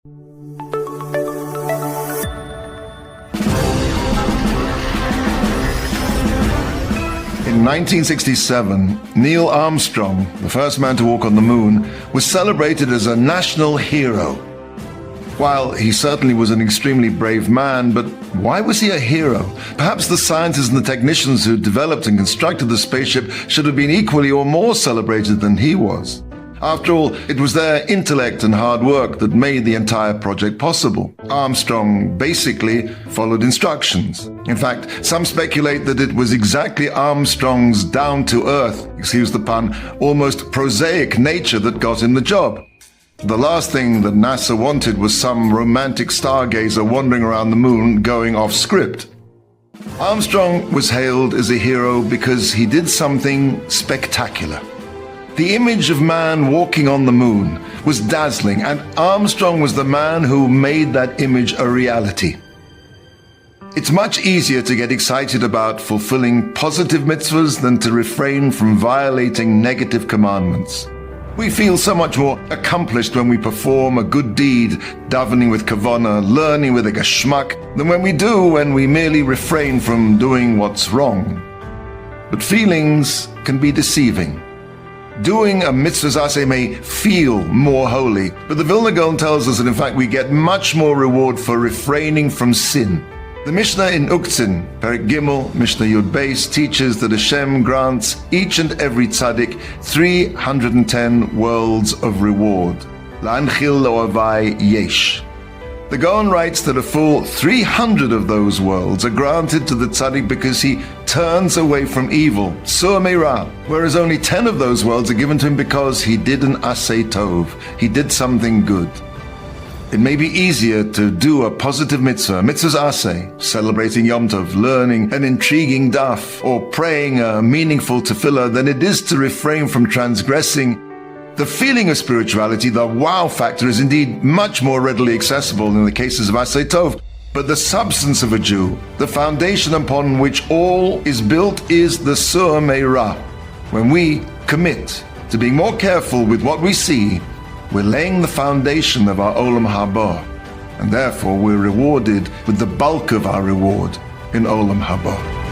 In 1967, Neil Armstrong, the first man to walk on the moon, was celebrated as a national hero. While he certainly was an extremely brave man, but why was he a hero? Perhaps the scientists and the technicians who developed and constructed the spaceship should have been equally or more celebrated than he was. After all, it was their intellect and hard work that made the entire project possible. Armstrong basically followed instructions. In fact, some speculate that it was exactly Armstrong's down-to-earth, excuse the pun, almost prosaic nature that got him the job. The last thing that NASA wanted was some romantic stargazer wandering around the moon going off script. Armstrong was hailed as a hero because he did something spectacular. The image of man walking on the moon was dazzling, and Armstrong was the man who made that image a reality. It's much easier to get excited about fulfilling positive mitzvahs than to refrain from violating negative commandments. We feel so much more accomplished when we perform a good deed, davening with kavanah, learning with a gashmak, than when we merely refrain from doing what's wrong. But feelings can be deceiving. Doing a mitzvah aseh may feel more holy, but the Vilna Gaon tells us that in fact we get much more reward for refraining from sin. The Mishnah in Uktzin, Perek Gimel, Mishnah Yud Beis, teaches that Hashem grants each and every tzaddik 310 worlds of reward. La'anchil lo'avai yesh. The Gaon writes that a full 300 of those worlds are granted to the tzaddik because he turns away from evil, sur meira, whereas only 10 of those worlds are given to him because he did an aseh tov, he did something good. It may be easier to do a positive mitzvah, mitzvah's aseh, celebrating Yom Tov, learning an intriguing daf, or praying a meaningful tefillah than it is to refrain from transgressing. The feeling of spirituality, the wow factor, is indeed much more readily accessible in the cases of aseh tov. But the substance of a Jew, the foundation upon which all is built, is the sur meira. When we commit to being more careful with what we see, we're laying the foundation of our olam haba, and therefore we're rewarded with the bulk of our reward in olam haba.